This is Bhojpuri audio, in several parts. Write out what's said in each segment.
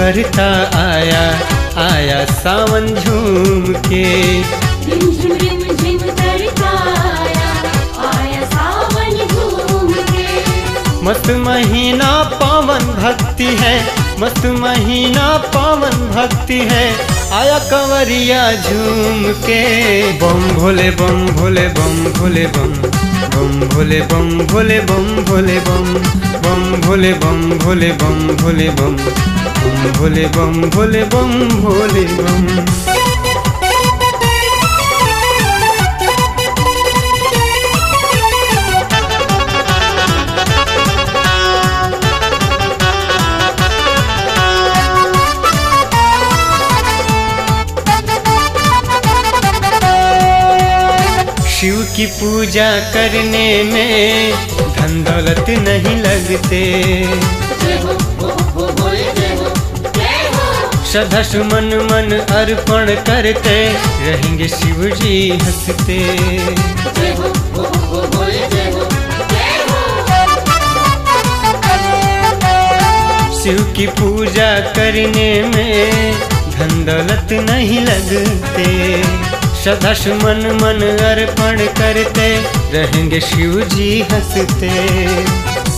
करता आया आया सावन झूम के। रिम झिम करता आया आया सावन झूम के। मस्त महीना पावन भक्ति है, मस्त महीना पावन भक्ति है, आया कंवरिया झूम के। बम भोले बम भोले बम भोले बम, बम भोले बम भोले बम भोले बम, बम भोले बम भोले बम भोले बम, बम भोले बम भोले बम भोले बम। शिव की पूजा करने में धन दौलत नहीं लगते, श्रद्धा सुमन मन अर्पण करते रहेंगे शिव जी हंसते। शिव की पूजा करने में धन दौलत नहीं लगते, श्रद्धा सुमन मन अर्पण करते रहेंगे शिव जी हंसते।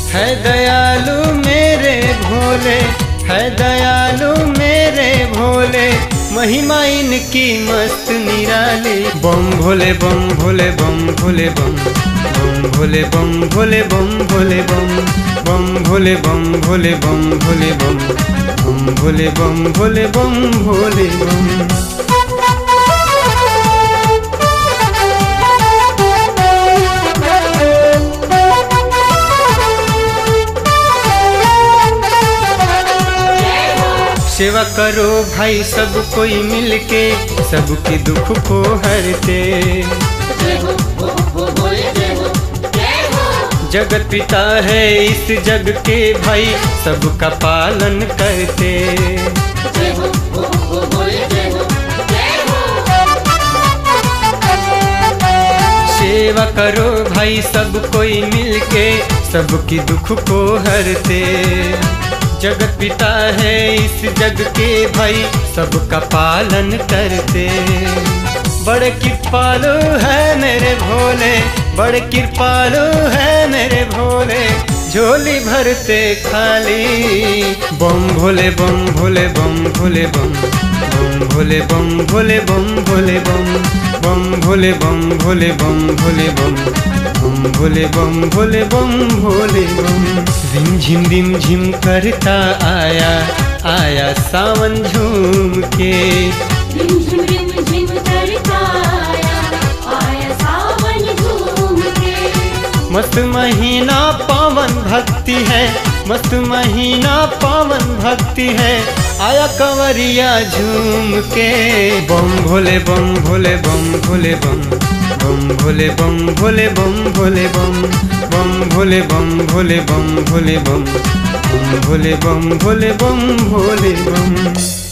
है दयालु मेरे भोले, है दयालु मेरे भोले, महिमा इनकी मस्त निराली। बम भोले बम भोले बम भोले बम, बम भोले बम भोले बम भोले बम, बम भोले बम भोले बम भोले बम, बम भोले बम भोले बम भोले बम। सेवा करो भाई सब कोई मिलके, सबके दुख को हरते। जगत पिता है इस जग के भाई, सबका पालन करते। सेवा करो भाई सब कोई मिलके, सबकी दुख को हरते। जगत पिता है इस जग के भाई, सबका पालन करते। बड़े कृपालु है मेरे भोले, बड़े कृपालु है मेरे भोले, झोली भरते खाली। बम भोले बम भोले बम भोले बम, बम भोले बम भोले बम भोले बम, बम भोले बम भोले बम भोले बम, बम भोले बम भोले बम भोले बम। रिम झिम करता आया आया सावन झूम के। रिम झिम करता आया आया सावन झूम के। मस्त महीना पावन भक्ति है, मस्त महीना पावन भक्ति है, आया कंवरिया झूम के। बम भोले बम भोले बम भोले बम, बम भोले बम भोले बम भोले बम, बम भोले बम भोले बम भोले बम, बम भोले बम भोले बम भोले बम।